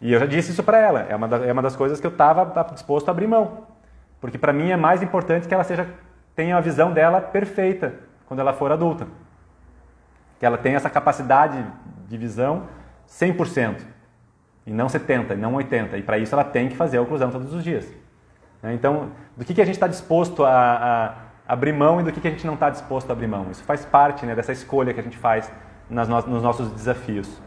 E eu já disse isso para ela, é uma das coisas que eu estava disposto a abrir mão. Porque para mim é mais importante que ela tenha a visão dela perfeita quando ela for adulta. Que ela tenha essa capacidade de visão 100%, e não 70%, e não 80%. E para isso ela tem que fazer a oclusão todos os dias. Então, do que a gente está disposto a abrir mão e do que a gente não está disposto a abrir mão. Isso faz parte, né, dessa escolha que a gente faz nos nossos desafios.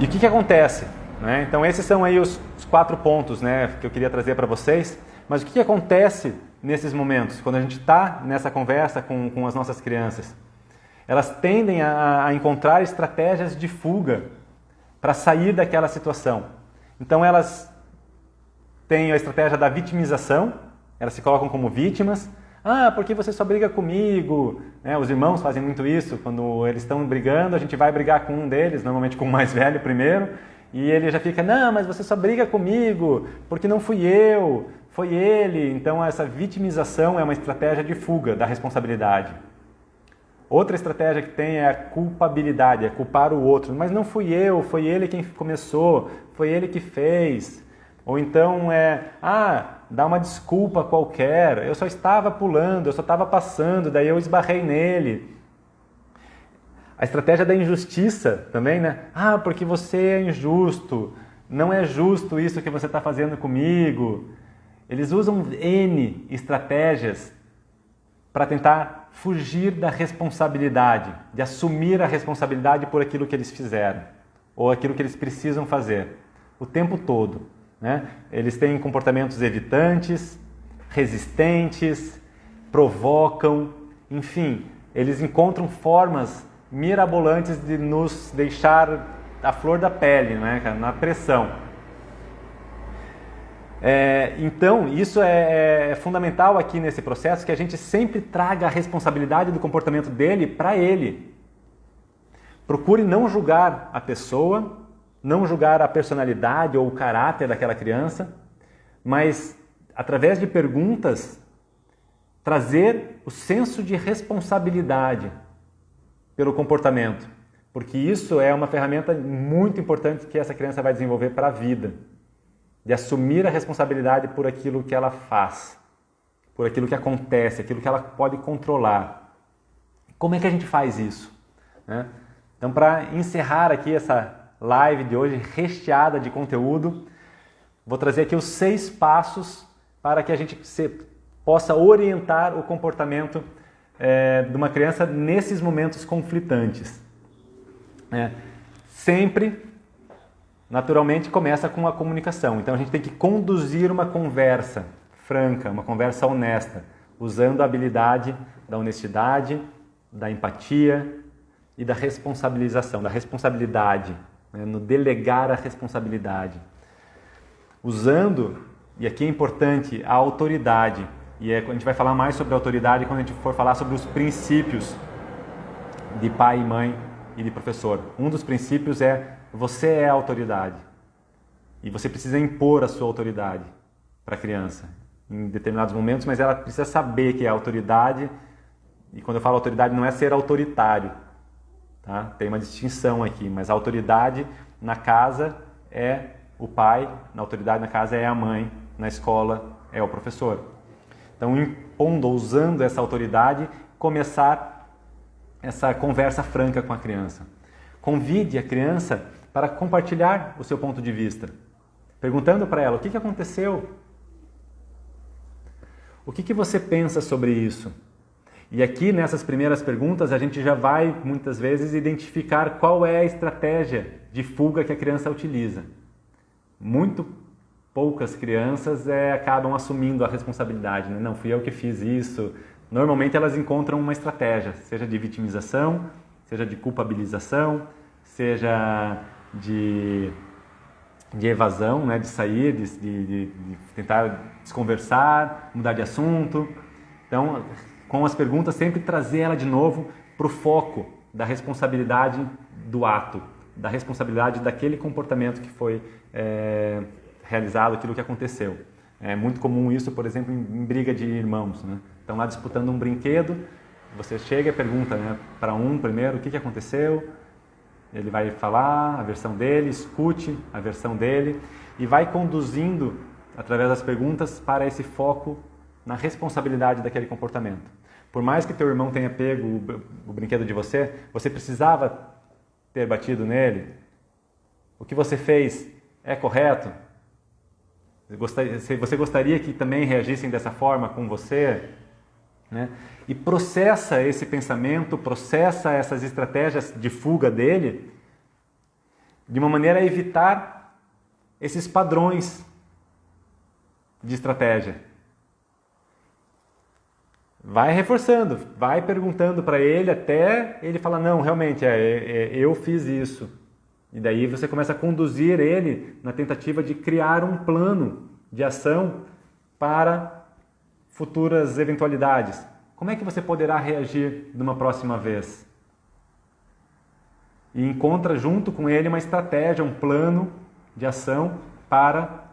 E o que acontece? Né? Então esses são aí os 4 pontos, né, que eu queria trazer para vocês. Mas o que acontece nesses momentos, quando a gente está nessa conversa com as nossas crianças? Elas tendem a encontrar estratégias de fuga para sair daquela situação. Então elas têm a estratégia da vitimização, elas se colocam como vítimas. Ah, porque você só briga comigo? Né? Os irmãos fazem muito isso, quando eles estão brigando, a gente vai brigar com um deles, normalmente com o mais velho primeiro, e ele já fica, não, mas você só briga comigo, porque não fui eu, foi ele. Então essa vitimização é uma estratégia de fuga da responsabilidade. Outra estratégia que tem é a culpabilidade, é culpar o outro. Mas não fui eu, foi ele quem começou, foi ele que fez. Ou então dá uma desculpa qualquer, eu só estava pulando, eu só estava passando, daí eu esbarrei nele. A estratégia da injustiça também, né? Ah, porque você é injusto, não é justo isso que você está fazendo comigo. Eles usam N estratégias para tentar fugir da responsabilidade, de assumir a responsabilidade por aquilo que eles fizeram, ou aquilo que eles precisam fazer, o tempo todo. Né? Eles têm comportamentos evitantes, resistentes, provocam, enfim, eles encontram formas mirabolantes de nos deixar à flor da pele, né, na pressão. Então, isso é fundamental aqui nesse processo, que a gente sempre traga a responsabilidade do comportamento dele para ele. Procure não julgar a pessoa, não julgar a personalidade ou o caráter daquela criança, mas, através de perguntas, trazer o senso de responsabilidade pelo comportamento, porque isso é uma ferramenta muito importante que essa criança vai desenvolver para a vida. De assumir a responsabilidade por aquilo que ela faz, por aquilo que acontece, aquilo que ela pode controlar. Como é que a gente faz isso? Né? Então, para encerrar aqui essa live de hoje, recheada de conteúdo, vou trazer aqui os 6 passos para que a gente possa orientar o comportamento de uma criança nesses momentos conflitantes. Sempre, naturalmente, começa com a comunicação. Então a gente tem que conduzir uma conversa franca, uma conversa honesta, usando a habilidade da honestidade, da empatia e da responsabilização, da responsabilidade, né, no delegar a responsabilidade. Usando, e aqui é importante, a autoridade. E a gente vai falar mais sobre a autoridade quando a gente for falar sobre os princípios de pai e mãe e de professor. Um dos princípios é: você é a autoridade e você precisa impor a sua autoridade para a criança em determinados momentos, mas ela precisa saber que é autoridade, e quando eu falo autoridade não é ser autoritário, tá? Tem uma distinção aqui, mas a autoridade na casa é o pai, na autoridade na casa é a mãe, na escola é o professor. Então, impondo, usando essa autoridade, começar essa conversa franca com a criança. Convide a criança para compartilhar o seu ponto de vista, perguntando para ela: o que aconteceu? O que você pensa sobre isso? E aqui, nessas primeiras perguntas, a gente já vai, muitas vezes, identificar qual é a estratégia de fuga que a criança utiliza. Muito poucas crianças acabam assumindo a responsabilidade, né? Não, fui eu que fiz isso. Normalmente elas encontram uma estratégia, seja de vitimização, seja de culpabilização, seja de evasão, né? De sair, de tentar desconversar, mudar de assunto. Então, com as perguntas, sempre trazer ela de novo para o foco da responsabilidade do ato, da responsabilidade daquele comportamento que foi realizado, aquilo que aconteceu. É muito comum isso, por exemplo, em briga de irmãos, né? Estão lá disputando um brinquedo, você chega e pergunta, né, para um primeiro o que aconteceu, ele vai falar a versão dele, escute a versão dele e vai conduzindo, através das perguntas, para esse foco na responsabilidade daquele comportamento. Por mais que teu irmão tenha pego o brinquedo de você, você precisava ter batido nele? O que você fez é correto? Você gostaria que também reagissem dessa forma com você? Né? E processa esse pensamento, processa essas estratégias de fuga dele de uma maneira a evitar esses padrões de estratégia. Vai reforçando, vai perguntando para ele até ele falar, não, realmente, eu fiz isso. E daí você começa a conduzir ele na tentativa de criar um plano de ação para futuras eventualidades. Como é que você poderá reagir numa próxima vez? E encontra junto com ele uma estratégia, um plano de ação para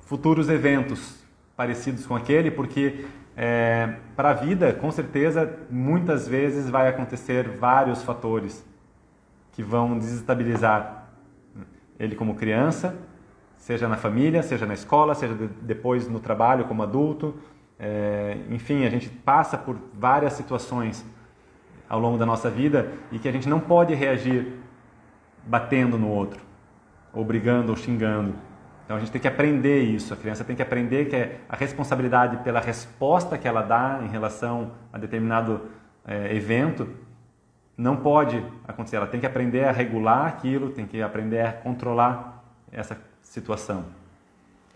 futuros eventos parecidos com aquele, porque para a vida, com certeza, muitas vezes vai acontecer vários fatores que vão desestabilizar ele como criança, seja na família, seja na escola, seja depois no trabalho como adulto. Enfim, a gente passa por várias situações ao longo da nossa vida e que a gente não pode reagir batendo no outro, ou brigando, ou xingando. Então a gente tem que aprender isso, a criança tem que aprender que a responsabilidade pela resposta que ela dá em relação a determinado evento não pode acontecer. Ela tem que aprender a regular aquilo, tem que aprender a controlar essa situação.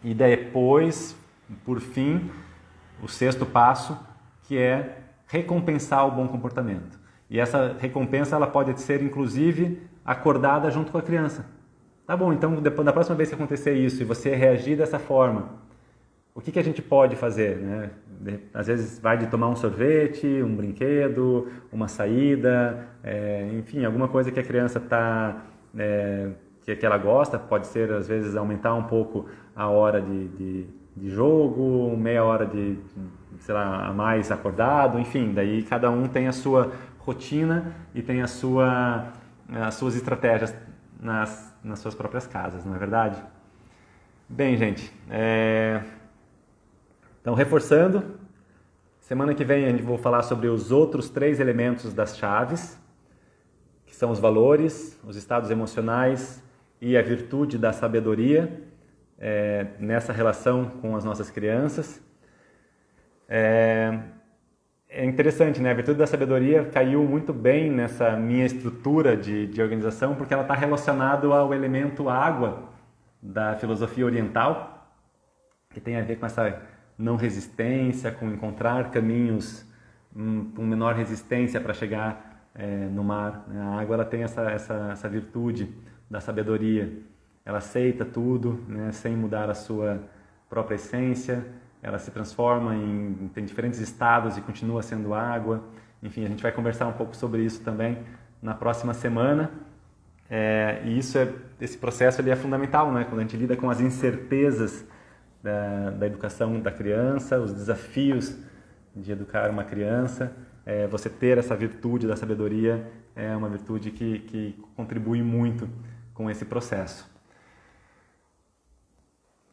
E depois, por fim, o sexto passo, que é recompensar o bom comportamento. E essa recompensa ela pode ser, inclusive, acordada junto com a criança. Tá bom, então depois, da próxima vez que acontecer isso e você reagir dessa forma, o que a gente pode fazer, né? Às vezes vai de tomar um sorvete, um brinquedo, uma saída, enfim, alguma coisa que a criança que ela gosta, pode ser às vezes aumentar um pouco a hora de jogo, meia hora sei lá, a mais acordado, enfim, daí cada um tem a sua rotina e tem as suas estratégias nas suas próprias casas, não é verdade? Bem, gente, então reforçando, semana que vem a gente vai falar sobre os outros 3 elementos das chaves, que são os valores, os estados emocionais e a virtude da sabedoria, nessa relação com as nossas crianças. É interessante, né? A virtude da sabedoria caiu muito bem nessa minha estrutura de organização, porque ela está relacionada ao elemento água da filosofia oriental, que tem a ver com essa não resistência, com encontrar caminhos com menor resistência para chegar no mar. A água ela tem essa virtude da sabedoria. Ela aceita tudo, né, sem mudar a sua própria essência. Ela se transforma tem diferentes estados e continua sendo água. Enfim, a gente vai conversar um pouco sobre isso também na próxima semana. E esse processo ele é fundamental, né? Quando a gente lida com as incertezas da educação da criança, os desafios de educar uma criança, você ter essa virtude da sabedoria é uma virtude que contribui muito com esse processo.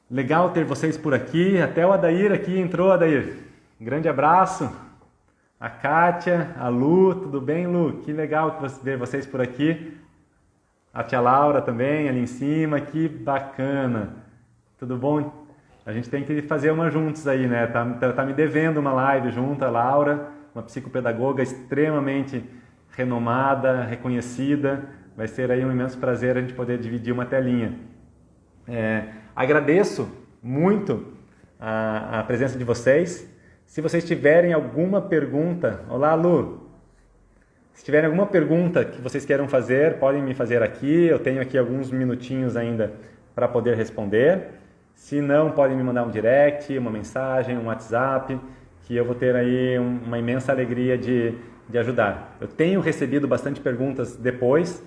Legal ter vocês por aqui, até o Adair aqui entrou, Adair. Grande abraço. A Kátia, a Lu, tudo bem, Lu? Que legal ver vocês por aqui. A tia Laura também, ali em cima, que bacana. Tudo bom? A gente tem que fazer uma juntos aí, né? Tá me devendo uma live junto, a Laura, uma psicopedagoga extremamente renomada, reconhecida. Vai ser aí um imenso prazer a gente poder dividir uma telinha. Agradeço muito a presença de vocês. Se vocês tiverem alguma pergunta... Olá, Lu! Se tiverem alguma pergunta que vocês queiram fazer, podem me fazer aqui. Eu tenho aqui alguns minutinhos ainda para poder responder. Se não, podem me mandar um direct, uma mensagem, um WhatsApp, que eu vou ter aí uma imensa alegria de ajudar. Eu tenho recebido bastante perguntas depois,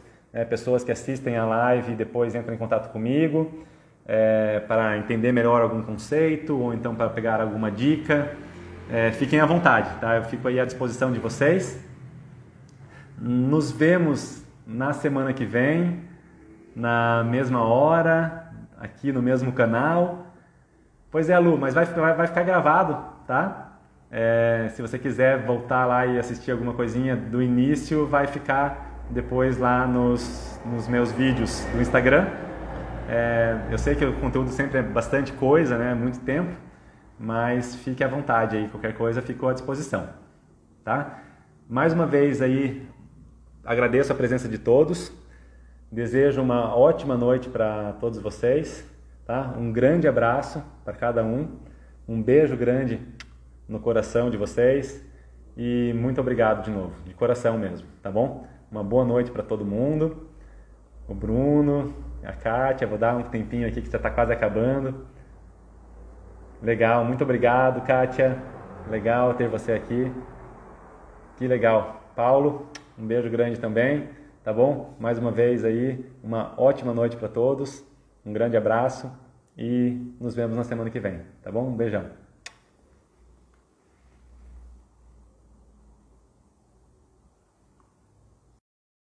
pessoas que assistem a live e depois entram em contato comigo, para entender melhor algum conceito ou então para pegar alguma dica. Fiquem à vontade, tá? Eu fico aí à disposição de vocês. Nos vemos na semana que vem, na mesma hora, aqui no mesmo canal. Pois é, Lu, mas vai ficar gravado, tá? Se você quiser voltar lá e assistir alguma coisinha do início, vai ficar depois lá nos meus vídeos do Instagram. Eu sei que o conteúdo sempre é bastante coisa, né? Muito tempo, mas fique à vontade aí, qualquer coisa ficou à disposição, tá? Mais uma vez aí, agradeço a presença de todos. Desejo uma ótima noite para todos vocês, tá? Um grande abraço para cada um beijo grande no coração de vocês e muito obrigado de novo, de coração mesmo, tá bom? Uma boa noite para todo mundo, o Bruno, a Kátia, vou dar um tempinho aqui que já está quase acabando. Legal, muito obrigado, Kátia, legal ter você aqui, que legal. Paulo, um beijo grande também. Tá bom? Mais uma vez aí, uma ótima noite para todos, um grande abraço e nos vemos na semana que vem, tá bom? Um beijão.